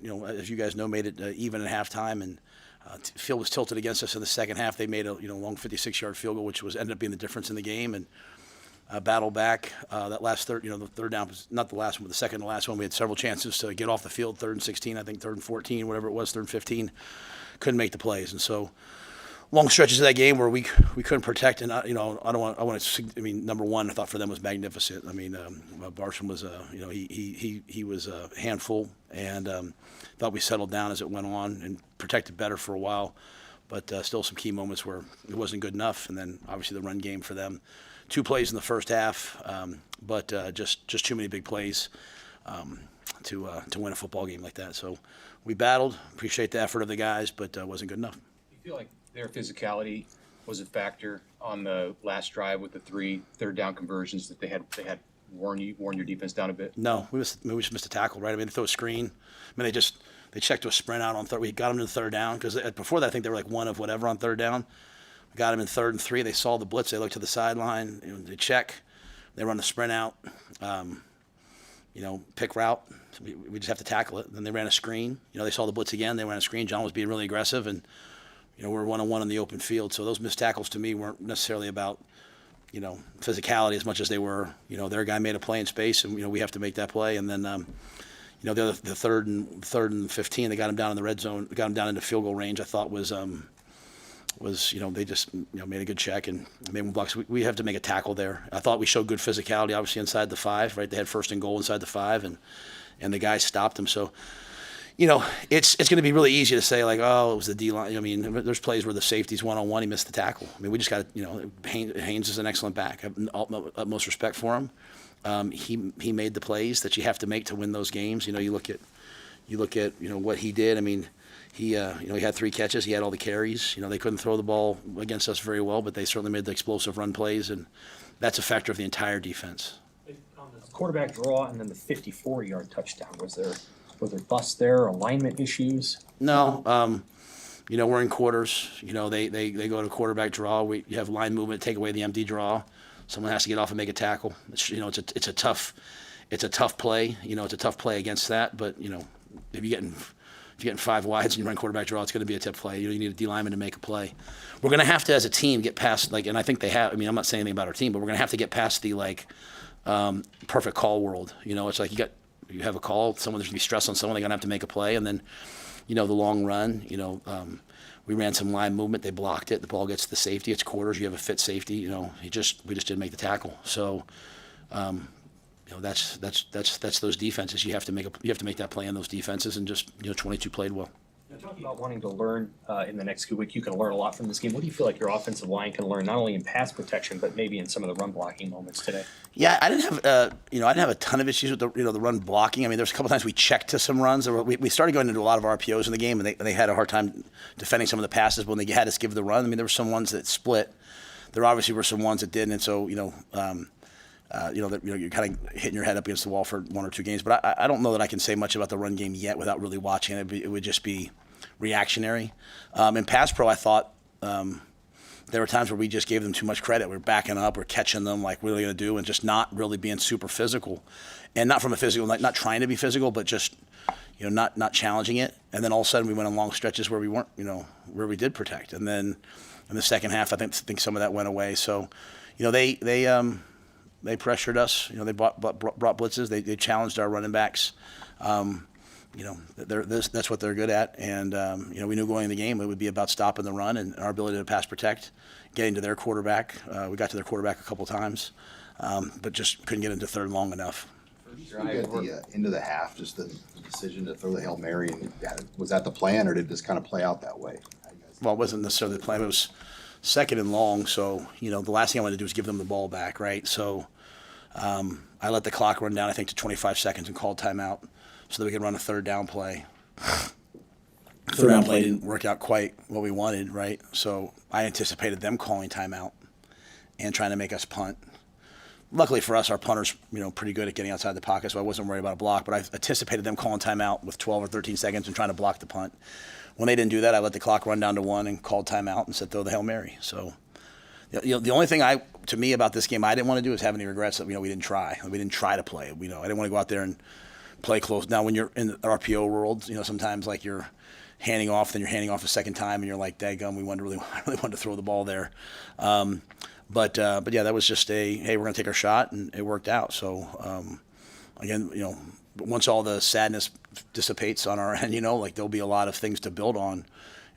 as you guys know, made it even at halftime, and field was tilted against us in the second half. They made a long 56-yard field goal, which ended up being the difference in the game, and battle back. That last third, the third down was not the last one, but the second to last one. We had several chances to get off the field, 3rd and 16, I think 3rd and 14, whatever it was, 3rd and 15. Couldn't make the plays, and so long stretches of that game where we couldn't protect. And number one, I thought for them was magnificent. I mean, Barsham was he was a handful, and thought we settled down as it went on and protected better for a while, but still some key moments where it wasn't good enough. And then obviously the run game for them. 2 plays in the first half, but just too many big plays to win a football game like that. So we battled. Appreciate the effort of the guys, but wasn't good enough. You feel like their physicality was a factor on the last drive with the 3 third-down conversions that they had worn your defense down a bit? No, we just missed a tackle, right? I mean, they threw a screen. I mean, they checked to a sprint out on third. We got them to the third down because before that, I think they were like 1 of whatever on third down. Got him in 3rd and 3. They saw the blitz. They looked to the sideline. They check. They run the sprint out. Pick route. So we just have to tackle it. Then they ran a screen. They saw the blitz again. They ran a screen. John was being really aggressive, and we're 1-on-1 in the open field. So those missed tackles to me weren't necessarily about physicality as much as they were. Their guy made a play in space, and we have to make that play. And then the 3rd and 15, they got him down in the red zone. Got him down into field goal range. I thought was they just made a good check and made 1 block. So we have to make a tackle there. I thought we showed good physicality, obviously inside the 5, right? They had 1st and goal inside the 5, and the guys stopped them. So it's going to be really easy to say like, oh, it was the D line. I mean, there's plays where the safety's 1-on-1, he missed the tackle. I mean, we just got Haynes is an excellent back. I have utmost respect for him. He made the plays that you have to make to win those games. You look at what he did. I mean. He had 3 catches. He had all the carries. They couldn't throw the ball against us very well, but they certainly made the explosive run plays, and that's a factor of the entire defense. On the quarterback draw and then the 54-yard touchdown, was there busts there, alignment issues? No. We're in quarters. They go to quarterback draw. You have line movement, take away the empty draw. Someone has to get off and make a tackle. It's a tough play. It's a tough play against that, but if you're getting 5 wides and you run quarterback draw, it's going to be a tip play. You need a D lineman to make a play. We're going to have to, as a team, get past and I think they have. I mean, I'm not saying anything about our team, but we're going to have to get past the perfect call world. It's like you have a call, someone's going to be stressed on someone, they're going to have to make a play, and then the long run. We ran some line movement, they blocked it. The ball gets to the safety. It's quarters. You have a fit safety. We just didn't make the tackle. So. That's those defenses. You have to make that play on those defenses, and just 22 played well. Now, talking about wanting to learn in the next week, you can learn a lot from this game. What do you feel like your offensive line can learn, not only in pass protection, but maybe in some of the run blocking moments today? Yeah, I didn't have a ton of issues with the run blocking. I mean, there's a couple times we checked to some runs. We started going into a lot of RPOs in the game, and they had a hard time defending some of the passes when they had us give the run. I mean, there were some ones that split. There obviously were some ones that didn't, and so you're kind of hitting your head up against the wall for 1 or 2 games. But I don't know that I can say much about the run game yet without really watching it. It would just be reactionary. In pass pro, I thought there were times where we just gave them too much credit. We were backing up, we're catching them like, what are they going to do, and just not really being super physical. And not from a physical, not trying to be physical, but just not challenging it. And then all of a sudden we went on long stretches where we weren't, where we did protect. And then in the second half, I think some of that went away. So, they pressured us. They brought blitzes. They challenged our running backs. That's what they're good at. And we knew going in the game it would be about stopping the run and our ability to pass protect, getting to their quarterback. We got to their quarterback a couple times, but just couldn't get into third long enough. At the end of the half, just the decision to throw the Hail Mary, and was that the plan, or did it just kind of play out that way? Well, it wasn't necessarily the plan. It was 2nd and long, so the last thing I wanted to do was give them the ball back, right? So I let the clock run down, I think, to 25 seconds and called timeout so that we could run a 3rd down play. Third down play didn't work out quite what we wanted, right? So I anticipated them calling timeout and trying to make us punt. Luckily for us, our punter's pretty good at getting outside the pocket, so I wasn't worried about a block. But I anticipated them calling timeout with 12 or 13 seconds and trying to block the punt. When they didn't do that, I let the clock run down to 1 and called timeout and said throw the Hail Mary. So the only thing to me about this game I didn't want to do is have any regrets that we didn't try. We didn't try to play. I didn't want to go out there and play close. Now, when you're in the RPO world, sometimes like you're handing off, then you're handing off a second time, and you're like, daggum, I really wanted to throw the ball there. But yeah, that was just hey, we're going to take our shot, and it worked out. So, again, once all the sadness dissipates on our end, like there'll be a lot of things to build on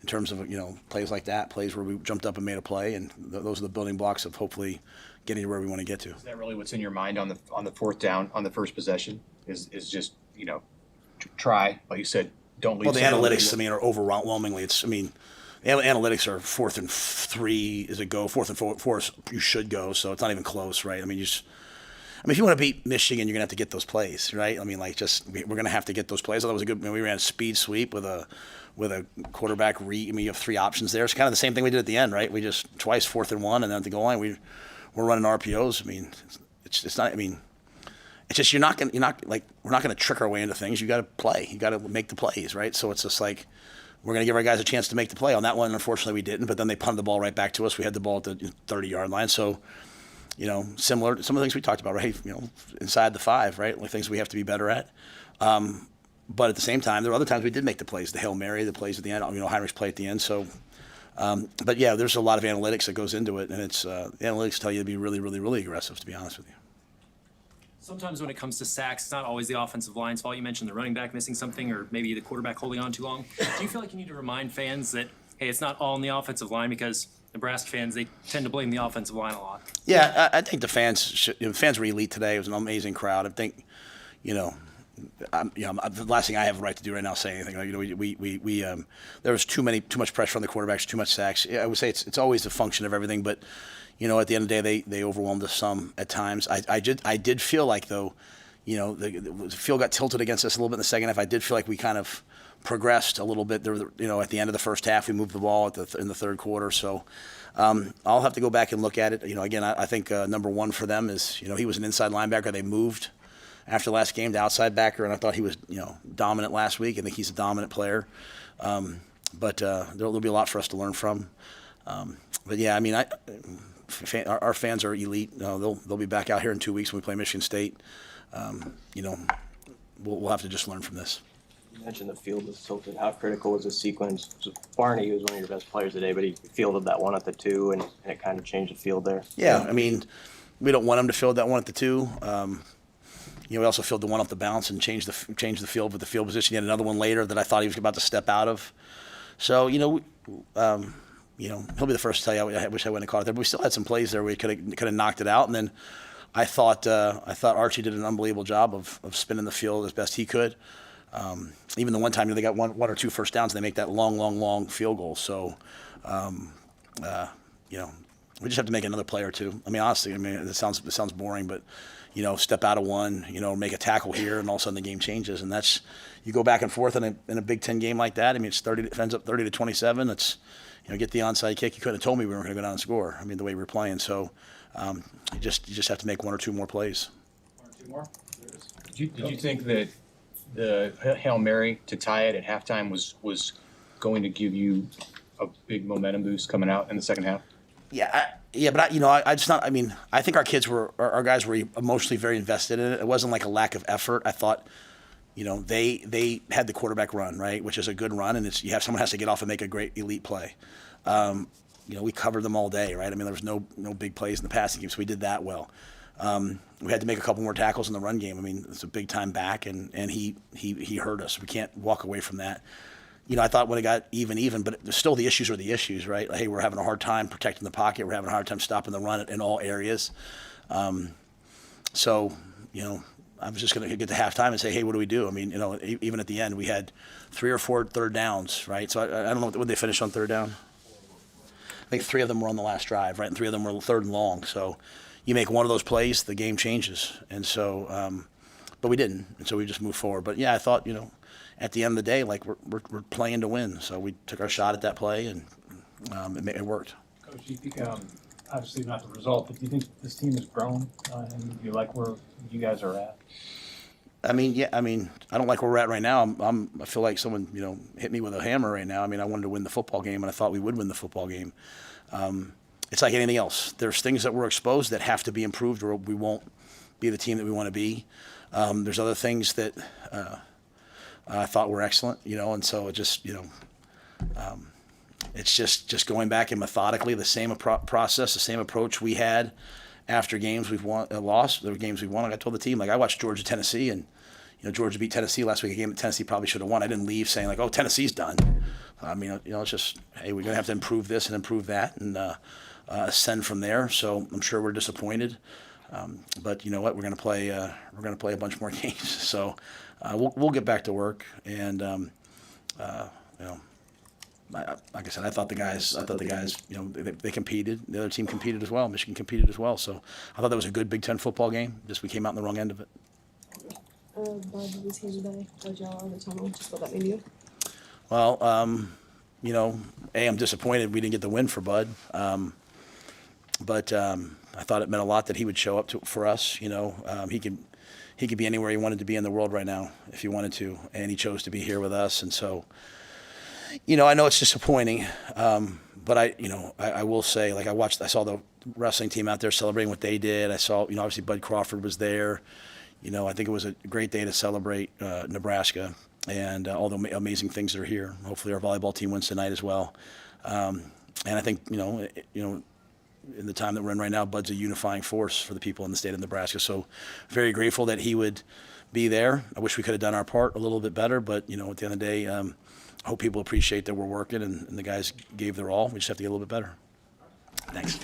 in terms of, plays like that, plays where we jumped up and made a play, and those are the building blocks of hopefully getting to where we want to get to. Is that really what's in your mind on the fourth down, on the first possession? Is just, try, like you said, don't leave. Well, the analytics, are overwhelmingly, analytics are 4th and 3 is a go, 4th and 4 you should go, so it's not even close, right? If you want to beat Michigan, you're going to have to get those plays, right? We're going to have to get those plays. That was a good. We ran a speed sweep with a quarterback read. You have 3 options there. It's kind of the same thing we did at the end, right? We just twice 4th and 1, and then at the goal line we're running RPOs. It's not. It's just we're not going to trick our way into things. You got to play. You got to make the plays, right? So it's just like we're going to give our guys a chance to make the play. On that one, unfortunately, we didn't. But then they punted the ball right back to us. We had the ball at the 30-yard line. So. Similar to some of the things we talked about, right? Inside the 5, right? Like things we have to be better at. But at the same time, there were other times we did make the plays, the Hail Mary, the plays at the end, Heinrich's play at the end. So, but yeah, there's a lot of analytics that goes into it, and it's the analytics tell you to be really, really, really aggressive, to be honest with you. Sometimes when it comes to sacks, it's not always the offensive line's fault. You mentioned the running back missing something, or maybe the quarterback holding on too long. Do you feel like you need to remind fans that, hey, it's not all on the offensive line, because Nebraska fans, they tend to blame the offensive line a lot? Yeah, I think the fans were elite today. It was an amazing crowd. I think, the last thing I have a right to do right now is say anything. There was too much pressure on the quarterbacks, too much sacks. I would say it's always a function of everything, but at the end of the day, they overwhelmed us some at times. I did feel like though, the field got tilted against us a little bit in the second half. I did feel like we kind of progressed a little bit. There, at the end of the first half, we moved the ball in the third quarter. So I'll have to go back and look at it. Again, I think number one for them is, he was an inside linebacker. They moved after the last game to outside backer, and I thought he was, dominant last week. I think he's a dominant player. But there'll be a lot for us to learn from. But yeah, our fans are elite. They'll be back out here in 2 weeks when we play Michigan State. We'll have to just learn from this. You mentioned the field was tilted. How critical was the sequence? So Barney was one of your best players today, but he fielded that one at the 2, and it kind of changed the field there. Yeah, we don't want him to field that one at the 2. We also filled the one off the bounce and changed the field with the field position. He had another one later that I thought he was about to step out of. So, he'll be the first to tell you I wish I wouldn't have caught it there. But we still had some plays there where we could have knocked it out. And then I thought Archie did an unbelievable job of spinning the field as best he could. Even the one time they got one or two first downs, they make that long field goal. So, we just have to make another play or two. Honestly, it sounds boring, but step out of one, make a tackle here, and all of a sudden the game changes. And that's, you go back and forth in a Big Ten game like that. It ends up 30-27. It's, get the onside kick. You couldn't have told me we weren't going to go down and score. The way we were playing. So, you just have to make one or two more plays. One or two more. Did you think that the Hail Mary to tie it at halftime was going to give you a big momentum boost coming out in the second half? Yeah, but I just not. I think our guys were emotionally very invested in it. It wasn't like a lack of effort. I thought, they had the quarterback run, right, which is a good run, and someone has to get off and make a great elite play. We covered them all day, right? There was no big plays in the passing game, so we did that well. We had to make a couple more tackles in the run game. It's a big time back, and he hurt us. We can't walk away from that. I thought when it got even, but still the issues are the issues, right? Hey, we're having a hard time protecting the pocket. We're having a hard time stopping the run in all areas. So, I was just going to get to halftime and say, hey, what do we do? Even at the end, we had 3 or 4 third downs, right? So I don't know, when they finished on third down? I think 3 of them were on the last drive, right? And 3 of them were third and long. So you make one of those plays, the game changes. And so, but we didn't. And so we just moved forward. But yeah, I thought, at the end of the day, like we're playing to win. So we took our shot at that play, and it worked. Coach, do you think, obviously not the result, but do you think this team has grown and you like where you guys are at? I don't like where we're at right now. I feel like someone, hit me with a hammer right now. I wanted to win the football game, and I thought we would win the football game. It's like anything else. There's things that we're exposed that have to be improved, or we won't be the team that we want to be. There's other things that I thought were excellent, and so it just, it's just going back and methodically the same process, the same approach we had after games we've won, lost, the games we won. Like I told the team, like I watched Georgia, Tennessee, and Georgia beat Tennessee last week, a game that Tennessee probably should have won. I didn't leave saying like, oh, Tennessee's done. I mean, it's just, hey, we're gonna have to improve this and improve that, and ascend from there. So I'm sure we're disappointed, but you know what? We're gonna play a bunch more games. So we'll get back to work, and like I said, I thought the guys, they competed. The other team competed as well. Michigan competed as well. So I thought that was a good Big Ten football game. Just we came out on the wrong end of it. Bud was here today. Bud y'all on the tunnel. Just what that mean to you? Well, I'm disappointed we didn't get the win for Bud. But I thought it meant a lot that he would show up for us. He could be anywhere he wanted to be in the world right now if he wanted to, and he chose to be here with us. And so, I know it's disappointing, but I will say, like I saw the wrestling team out there celebrating what they did. I saw, obviously Bud Crawford was there. I think it was a great day to celebrate Nebraska and all the amazing things that are here. Hopefully our volleyball team wins tonight as well. And I think, in the time that we're in right now, Bud's a unifying force for the people in the state of Nebraska. So very grateful that he would be there. I wish we could have done our part a little bit better, but, at the end of the day, I hope people appreciate that we're working and the guys gave their all. We just have to get a little bit better. Thanks.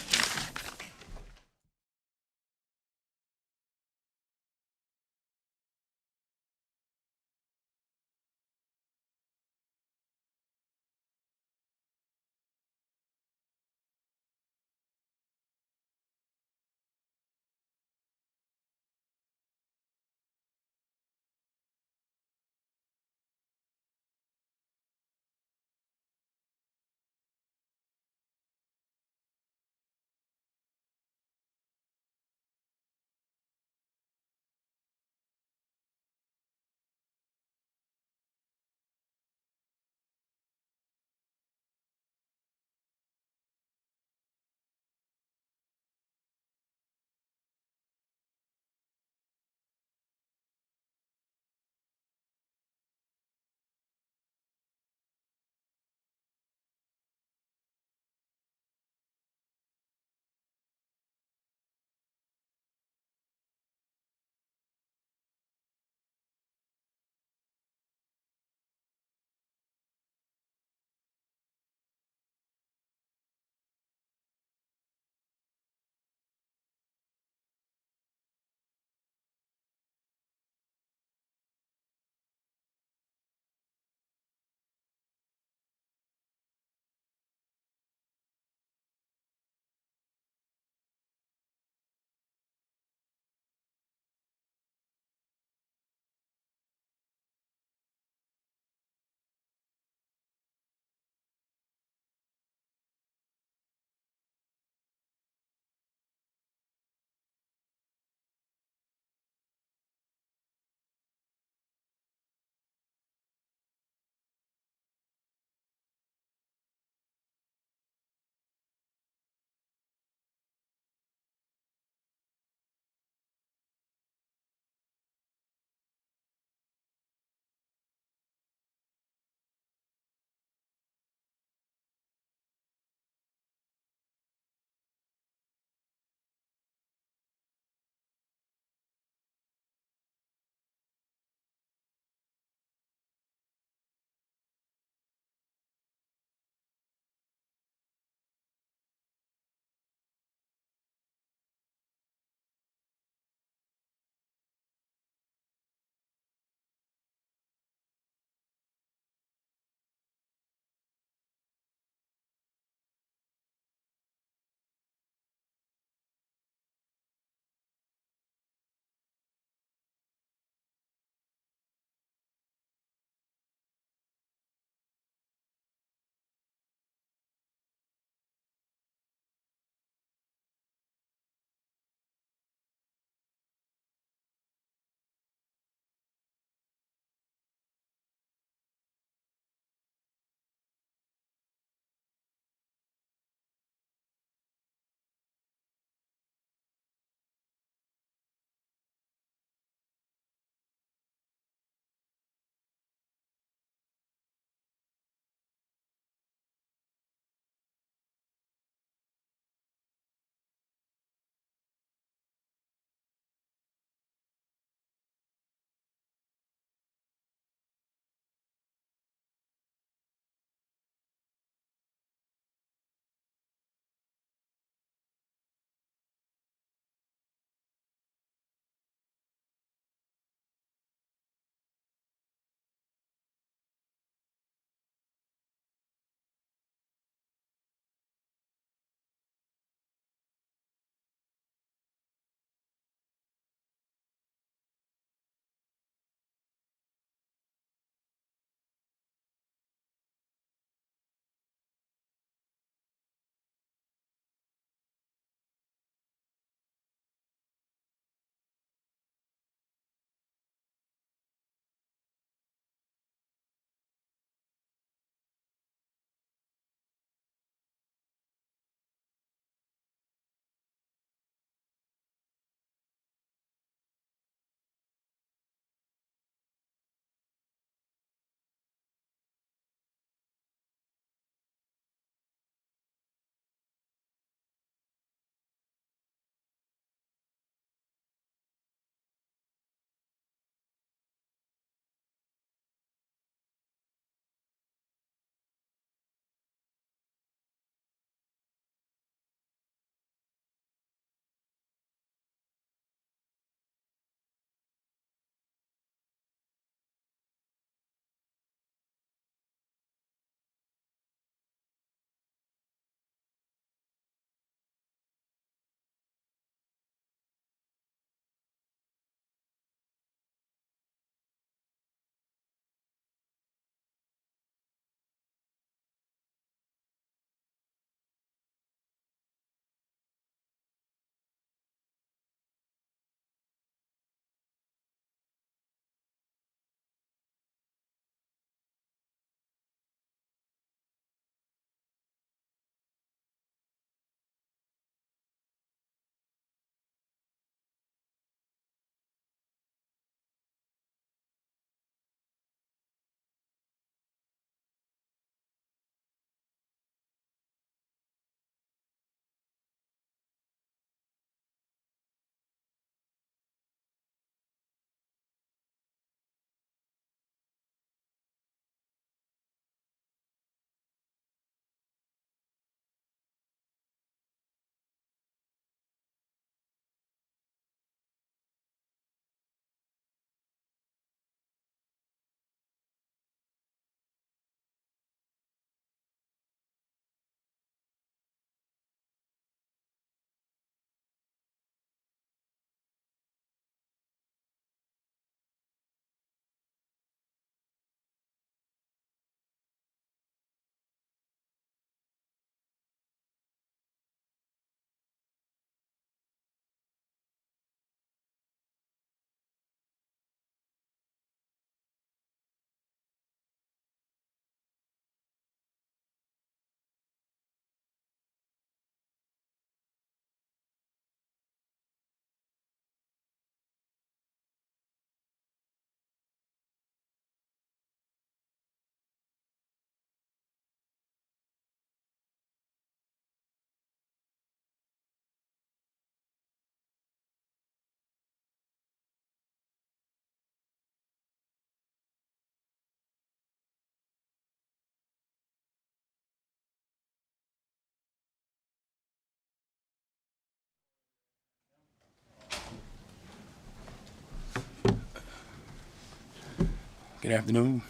Good afternoon.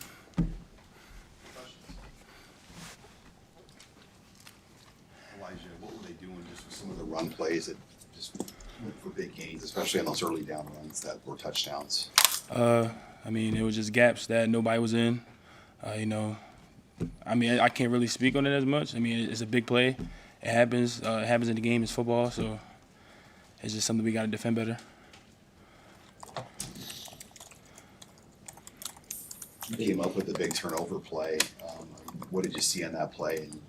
Elijah, what were they doing just with some of the run plays that just went for big gains, especially on those early down runs that were touchdowns? I mean, it was just gaps that nobody was in. You know, I mean, I can't really speak on it as much. I mean, it's a big play. It happens. It happens in the game. It's football, so it's just something we got to defend better. You came up with the big turnover play. What did you see on that play, and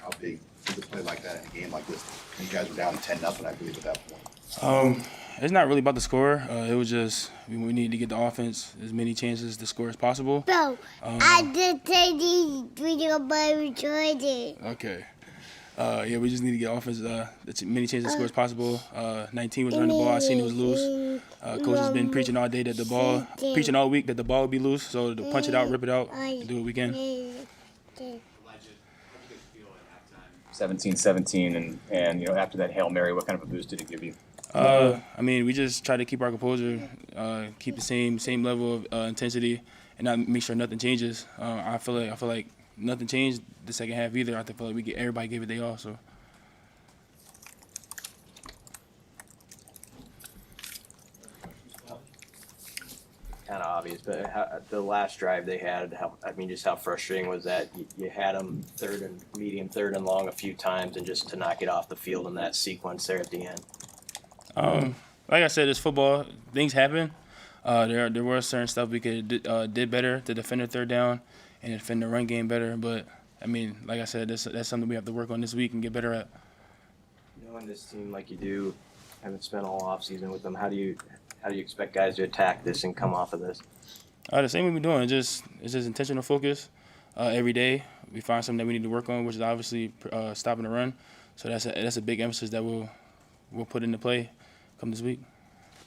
how big is a play like that in a game like this? You guys were down 10-0, I believe, at that point. It's not really about the score. It was just we need to get the offense as many chances to score as possible. Bro, I just said this video by Jordan. Okay. Yeah, we just need to get offense as many chances to score as possible. 19 was running the ball. I seen it was loose. Coach has been preaching all day that the ball, preaching all week that the ball would be loose. So to punch it out, rip it out, do what we can. 17-17, and you know, after that Hail Mary, what kind of a boost did it give you? I mean, we just try to keep our composure, keep the same level of intensity, and not make sure nothing changes. I feel like nothing changed the second half either. I feel like everybody gave a day off. So. Kind of obvious, but the last drive they had, just how frustrating was that? You had them medium, third and long a few times, and just to knock it off the field in that sequence there at the end. Like I said, it's football. Things happen. There were certain stuff we could did better to defend the third down and defend the run game better. But I mean, like I said, that's something we have to work on this week and get better at. Knowing this team like you do, haven't spent all off season with them. How do you expect guys to attack this and come off of this? The same we've been doing. It's just intentional focus. Every day we find something that we need to work on, which is obviously stopping the run. So that's a big emphasis that we'll put into play come this week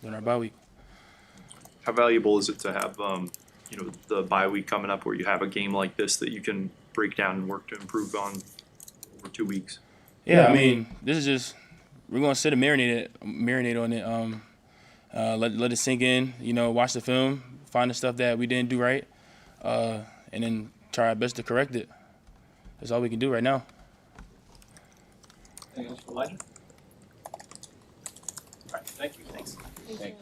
during our bye week. How valuable is it to have the bye week coming up where you have a game like this that you can break down and work to improve on over 2 weeks? Yeah, I mean, this is just we're gonna sit and marinate on it. Let it sink in. Watch the film, find the stuff that we didn't do right, and then try our best to correct it. That's all we can do right now. Anything else for Elijah? All right, thank you. Thanks. Thank you.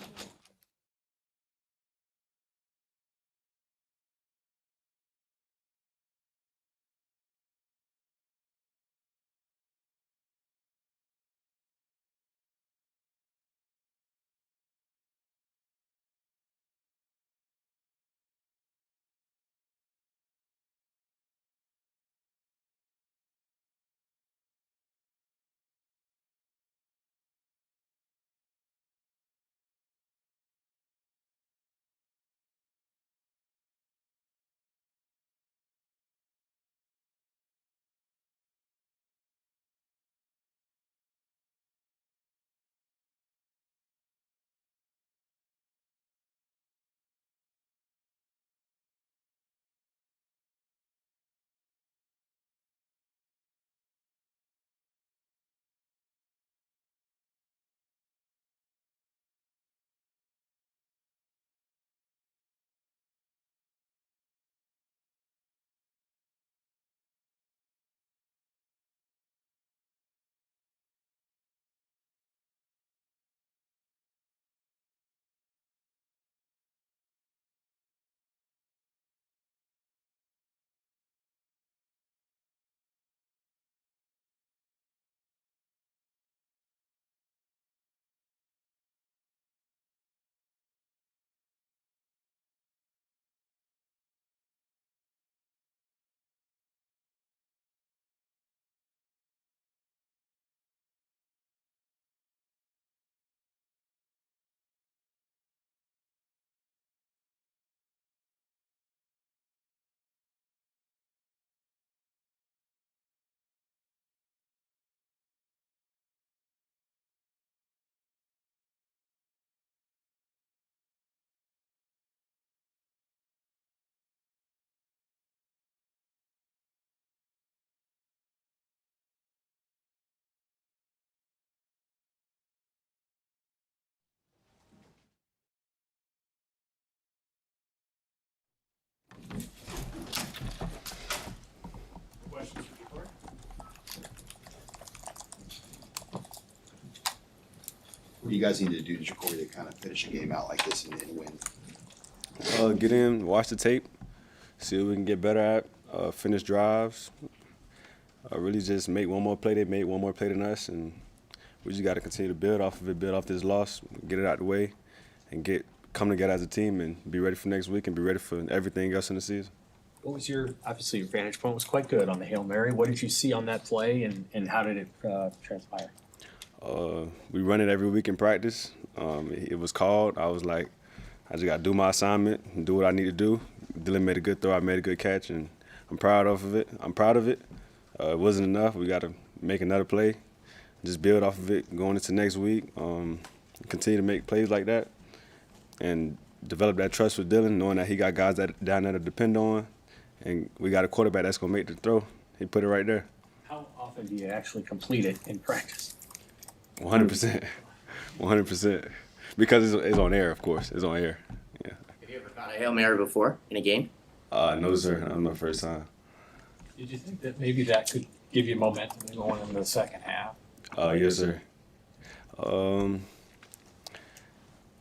do you guys need to do, Jacory, to kind of finish a game out like this and win? Get in, watch the tape, see what we can get better at, finish drives, really just make one more play. They made one more play than us, and we just got to continue to build off of it, build off this loss, get it out the way, and come together as a team and be ready for next week and be ready for everything else in the season. What was obviously your vantage point was quite good on the Hail Mary. What did you see on that play and how did it transpire? We run it every week in practice. It was called. I was like, I just got to do my assignment and do what I need to do. Dylan made a good throw. I made a good catch, and I'm proud of it. It wasn't enough. We got to make another play, just build off of it going into next week, continue to make plays like that, and develop that trust with Dylan, knowing that he got guys down there to depend on, and we got a quarterback that's going to make the throw. He put it right there. How often do you actually complete it in practice? 100%. 100%. Because it's on air, of course. It's on air. Yeah. Have you ever caught a Hail Mary before in a game? No, sir. That was my first time. Did you think that maybe that could give you momentum going into the second half? Yes, sir.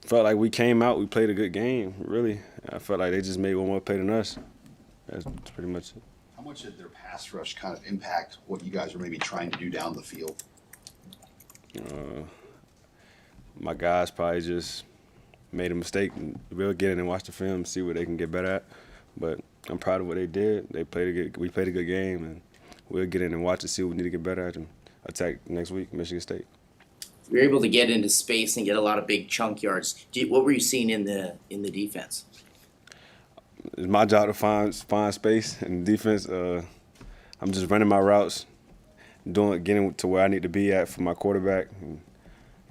Felt like we came out, we played a good game, really. I felt like they just made one more play than us. That's pretty much it. How much did their pass rush kind of impact what you guys were maybe trying to do down the field? My guys probably just made a mistake. We'll get in and watch the film and see what they can get better at. But I'm proud of what they did. We played a good game, and we'll get in and watch and see what we need to get better at and attack next week, Michigan State. You were able to get into space and get a lot of big chunk yards. What were you seeing in the defense? It's my job to find space in defense. I'm just running my routes, getting to where I need to be at for my quarterback. And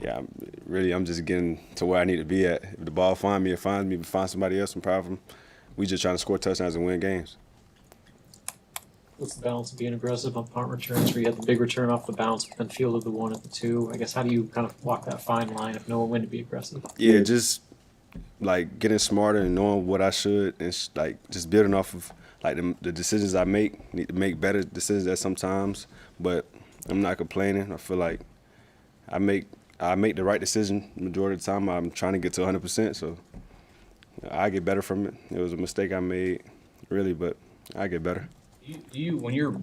I'm just getting to where I need to be at. If the ball finds me, it finds me. If it finds somebody else, I'm proud of them. We just trying to score touchdowns and win games. What's the balance of being aggressive on punt returns where you had the big return off the bounce but then fielded the one at the two? I guess how do you kind of walk that fine line of knowing when to be aggressive? Yeah, just like getting smarter and knowing what I should and just building off of like the decisions I make. Need to make better decisions at sometimes, but I'm not complaining. I feel like I make the right decision the majority of the time. I'm trying to get to 100%, so I get better from it. It was a mistake I made, really, but I get better. Do you when you're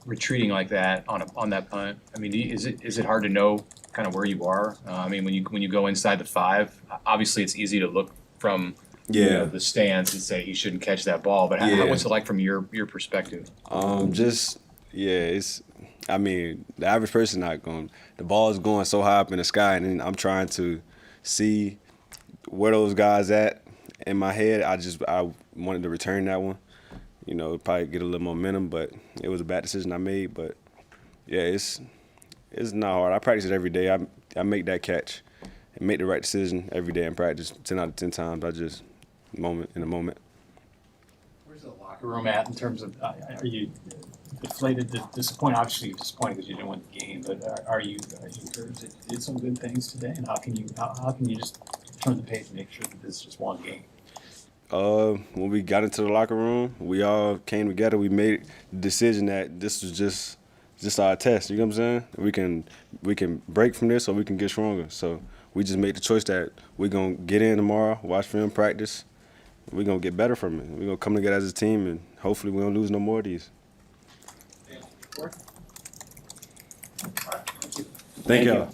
retreating like that on that punt, I mean, is it hard to know kind of where you are? I mean, when you go inside the 5, obviously it's easy to look from the stands and say he shouldn't catch that ball. But what's it like from your perspective? It's. I mean, the average person not going. The ball is going so high up in the sky, and then I'm trying to see where those guys at in my head. I wanted to return that one. You know, probably get a little momentum, but it was a bad decision I made. But yeah, it's not hard. I practice it every day. I make that catch and make the right decision every day in practice. 10 out of 10 times, I just in a moment. Where's the locker room at in terms of are you deflated, disappointed? Obviously, you're disappointed because you didn't win the game. But are you encouraged that you did some good things today? And how can you just turn the page and make sure that this is just one game? When we got into the locker room, we all came together. We made the decision that this was just our test. You know what I'm saying? We can break from this or we can get stronger. So we just made the choice that we're gonna get in tomorrow, watch film, practice. We're gonna get better from it. We're gonna come together as a team, and hopefully we don't lose no more of these. Thank y'all.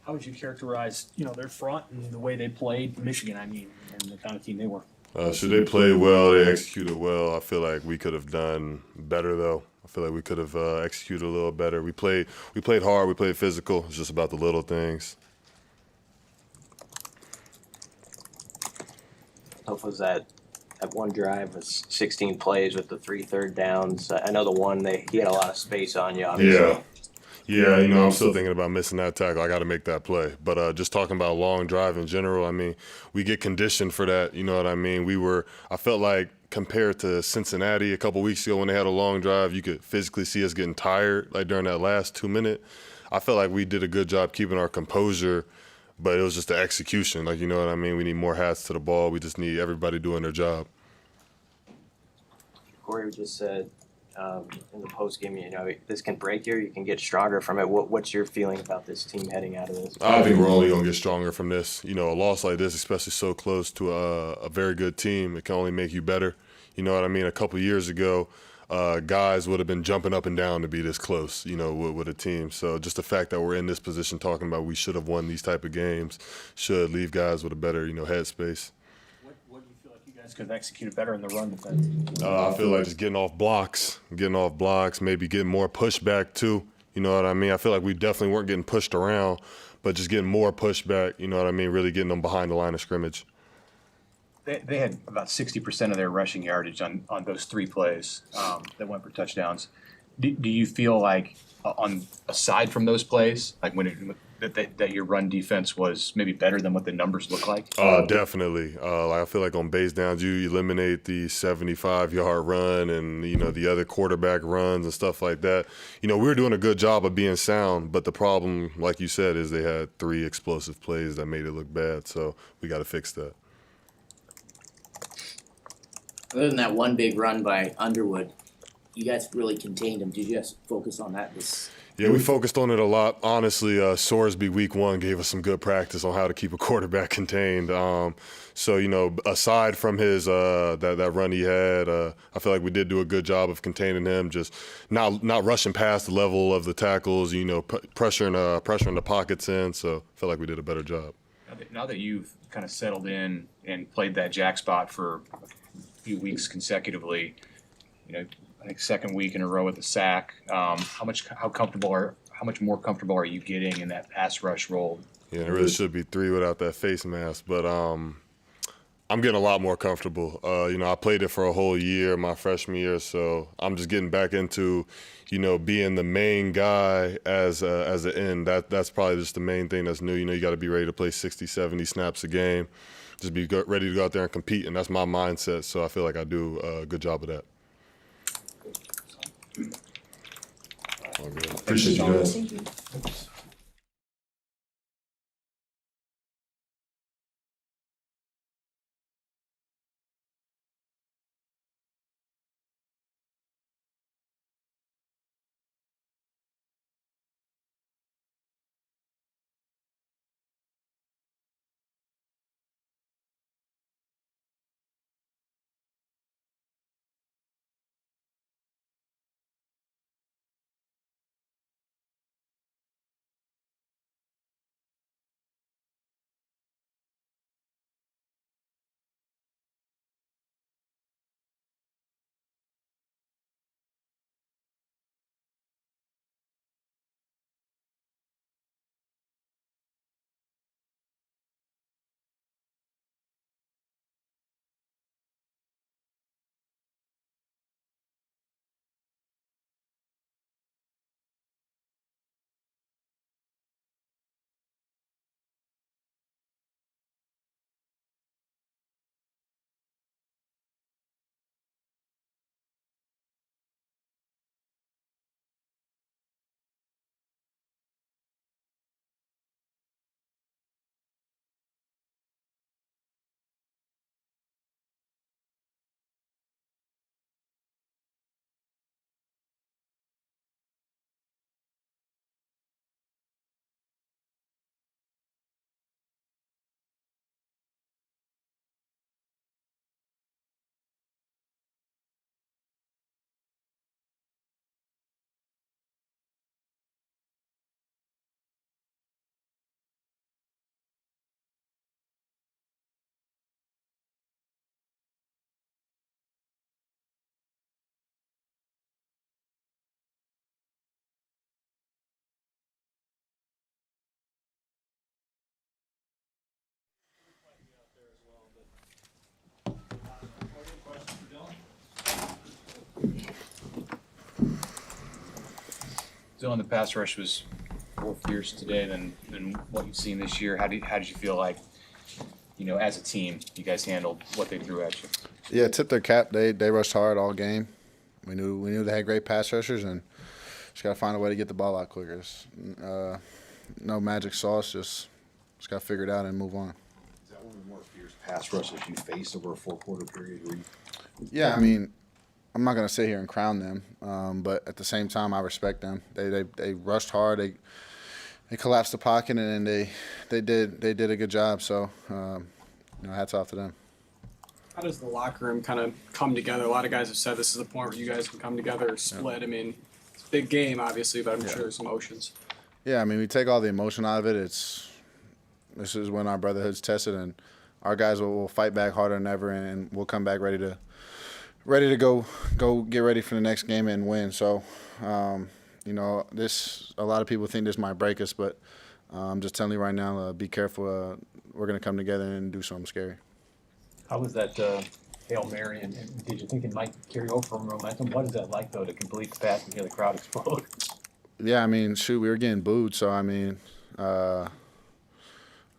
How would you characterize, their front and the way they played Michigan, and the kind of team they were? They played well, they executed well. I feel like we could have done better though. I feel like we could have executed a little better. We played hard, we played physical. It's just about the little things. Tough was that one drive was 16 plays with the 3 third downs. I know the one he had a lot of space on you, obviously. Yeah, I'm still thinking about missing that tackle. I got to make that play. But just talking about long drive in general, I mean, we get conditioned for that. You know what I mean? I felt like compared to Cincinnati a couple weeks ago when they had a long drive, you could physically see us getting tired, like during that last 2 minute. I felt like we did a good job keeping our composure, but it was just the execution. Like, you know what I mean? We need more hats to the ball. We just need everybody doing their job. Corey just said in the post game, this can break you. You can get stronger from it. What's your feeling about this team heading out of this? I think we're only going to get stronger from this. A loss like this, especially so close to a very good team, it can only make you better. You know what I mean? A couple years ago, guys would have been jumping up and down to be this close, with a team. So just the fact that we're in this position talking about we should have won these type of games should leave guys with a better, headspace. What do you feel like you guys could have executed better in the run defense? I feel like just getting off blocks, maybe getting more pushback too. You know what I mean? I feel like we definitely weren't getting pushed around, but just getting more pushback, you know what I mean? Really getting them behind the line of scrimmage. They had about 60% of their rushing yardage on those 3 plays that went for touchdowns. Do you feel like aside from those plays, like that your run defense was maybe better than what the numbers look like? Definitely. I feel like on base downs, you eliminate the 75-yard run and the other quarterback runs and stuff like that. We were doing a good job of being sound, but the problem, like you said, is they had 3 explosive plays that made it look bad. So we got to fix that. Other than that one big run by Underwood, you guys really contained him. Did you guys focus on that? Yeah, we focused on it a lot. Honestly, Sorsby week 1 gave us some good practice on how to keep a quarterback contained. So, aside from his that run he had, I feel like we did do a good job of containing him, just not rushing past the level of the tackles, pressuring the pockets in. So I feel like we did a better job. Now that you've kind of settled in and played that jack spot for a few weeks consecutively, I think 2nd week in a row with a sack. How much more comfortable are you getting in that pass rush role? Yeah, it really should be 3 without that face mask, but I'm getting a lot more comfortable. I played it for a whole year, my freshman year, so I'm just getting back into, being the main guy as an end. That's probably just the main thing that's new. You got to be ready to play 60, 70 snaps a game. Just be ready to go out there and compete, and that's my mindset. So I feel like I do a good job of that. Appreciate you guys. Thank you. Dylan, the pass rush was more fierce today than what you've seen this year. How did you feel like, as a team, you guys handled what they threw at you? Yeah, tip their cap. They rushed hard all game. We knew they had great pass rushers, and just got to find a way to get the ball out quicker. No magic sauce. Just got to figure it out and move on. Is that one of the more fierce pass rushes you faced over a 4-quarter period? Yeah, I mean, I'm not going to sit here and crown them, but at the same time, I respect them. They rushed hard. They collapsed the pocket, and they did a good job. So, hats off to them. How does the locker room kind of come together? A lot of guys have said this is a point where you guys can come together or split. I mean, it's a big game, obviously, but I'm sure there's emotions. Yeah, I mean, we take all the emotion out of it. This is when our brotherhood's tested, and our guys will fight back harder than ever, and we'll come back ready to go get ready for the next game and win. So, a lot of people think this might break us, but I'm just telling you right now, be careful. We're going to come together and do something scary. How was that Hail Mary, and did you think it might carry over from momentum? What is that like, though, to complete the pass and hear the crowd explode? Yeah, I mean, shoot, we were getting booed, so, I mean, I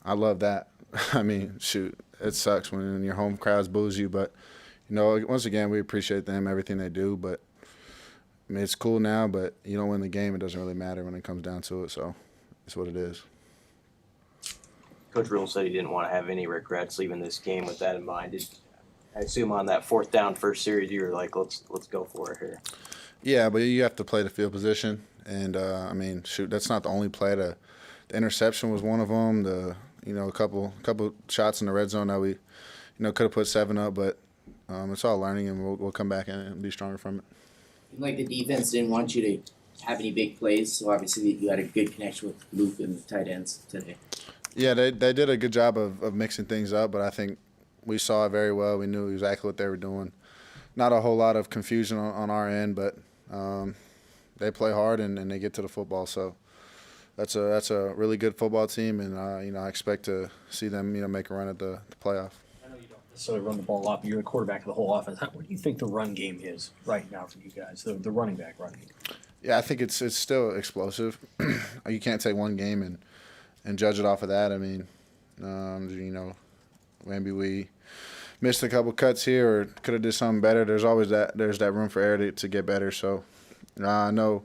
love that. I mean, shoot, it sucks when your home crowds boos you, but, once again, we appreciate them, everything they do, but, I mean, it's cool now, but you don't win the game, it doesn't really matter when it comes down to it, so it's what it is. Coach Rule said he didn't want to have any regrets leaving this game with that in mind. I assume on that fourth down first series, you were like, let's go for it here. Yeah, but you have to play the field position, and I mean, shoot, that's not the only play. The interception was one of them. A couple shots in the red zone that we, could have put 7 up, but it's all learning, and we'll come back and be stronger from it. Like the defense didn't want you to have any big plays, so obviously you had a good connection with Luke and the tight ends today. Yeah, they did a good job of mixing things up, but I think we saw it very well. We knew exactly what they were doing. Not a whole lot of confusion on our end, but they play hard and they get to the football. So that's a really good football team, and I expect to see them make a run at the playoff. I know you don't necessarily run the ball a lot, but you're the quarterback of the whole offense. What do you think the run game is right now for you guys, the running back run game? Yeah, I think it's still explosive. You can't take one game and judge it off of that. I mean, maybe we missed a couple cuts here or could have did something better. There's always that room for error to get better. So I know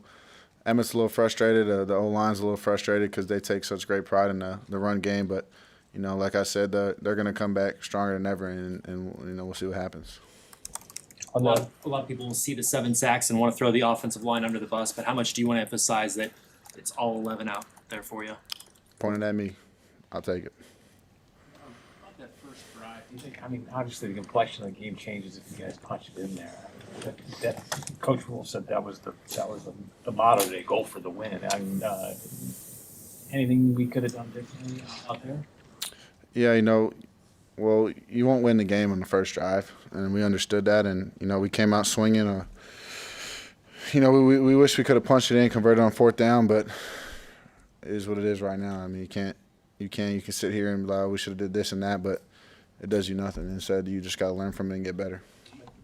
Emmett's a little frustrated. The O-line's a little frustrated because they take such great pride in the run game. But, like I said, they're going to come back stronger than ever, and we'll see what happens. A lot of people will see the 7 sacks and want to throw the offensive line under the bus, but how much do you want to emphasize that it's all 11 out there for you? Pointing at me, I'll take it. About that first drive, do you think, obviously the complexion of the game changes if you guys punch it in there. That Coach Rule said that was the motto today, go for the win. Anything we could have done differently out there? Yeah, well, you won't win the game on the first drive, and we understood that, and, we came out swinging. We wish we could have punched it in, converted on fourth down, but it is what it is right now. I mean, you can sit here and be like, we should have did this and that, but it does you nothing. Instead, you just got to learn from it and get better.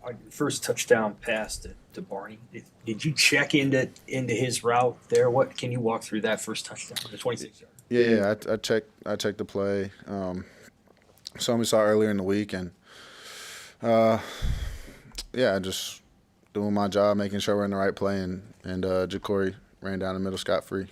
On your first touchdown pass to Barney, did you check into his route there? What can you walk through that first touchdown, the 26-yard? Yeah, I checked the play. Something we saw earlier in the week, and just doing my job, making sure we're in the right play, and Ja'Cory ran down the middle scot-free.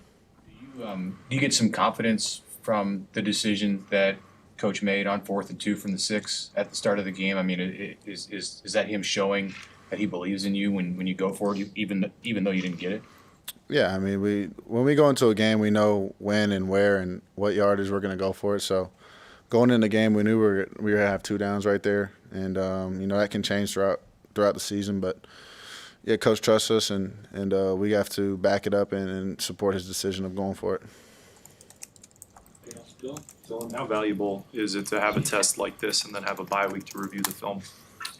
Do you get some confidence from the decision that Coach made on 4th and 2 from the 6 at the start of the game? I mean, is that him showing that he believes in you when you go for it, even though you didn't get it? Yeah, I mean, when we go into a game, we know when and where and what yardage we're going to go for it. So going in the game, we knew we were going to have 2 downs right there, and that can change throughout the season. But yeah, Coach trusts us, and we have to back it up and support his decision of going for it. How valuable is it to have a test like this and then have a bye week to review the film?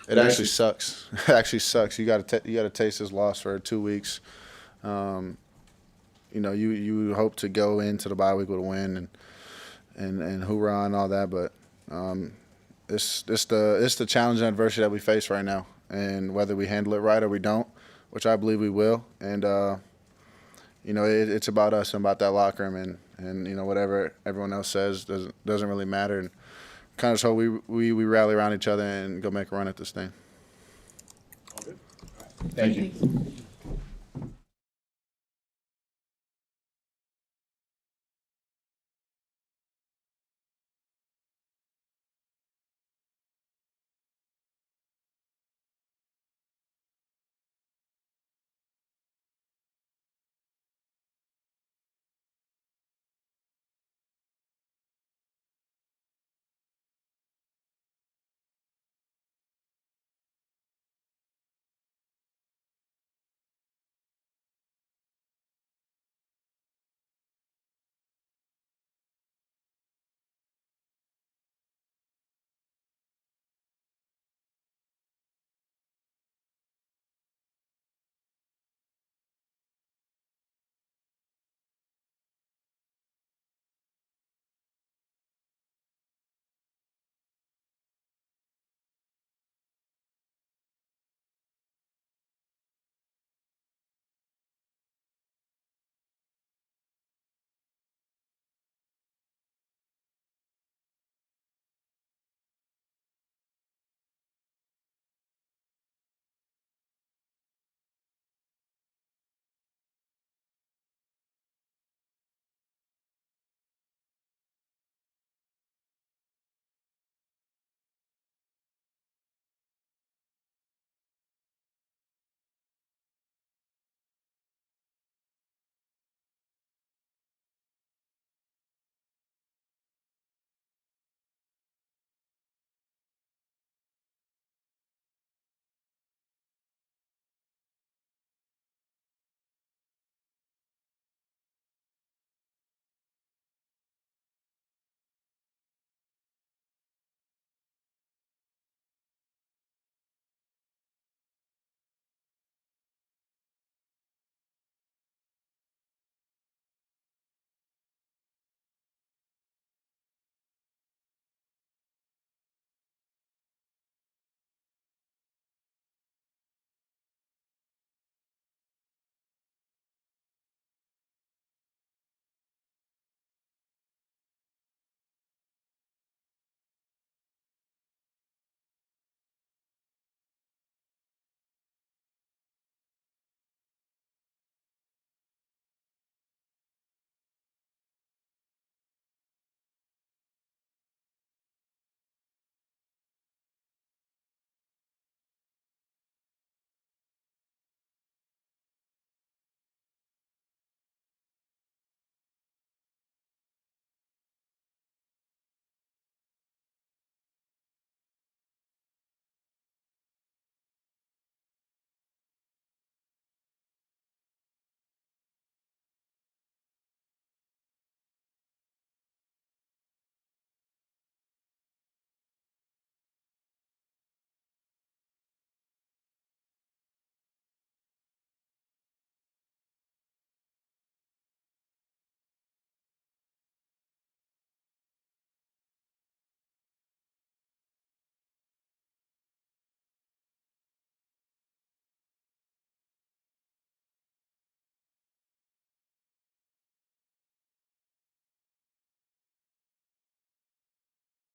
It actually sucks. It actually sucks. You got to taste this loss for 2 weeks. You hope to go into the bye week with a win and hoorah and all that, but it's the challenge and adversity that we face right now, and whether we handle it right or we don't, which I believe we will, and you know, it's about us and about that locker room, and you know, whatever everyone else says doesn't really matter. And kind of so we rally around each other and go make a run at this thing. Thank you.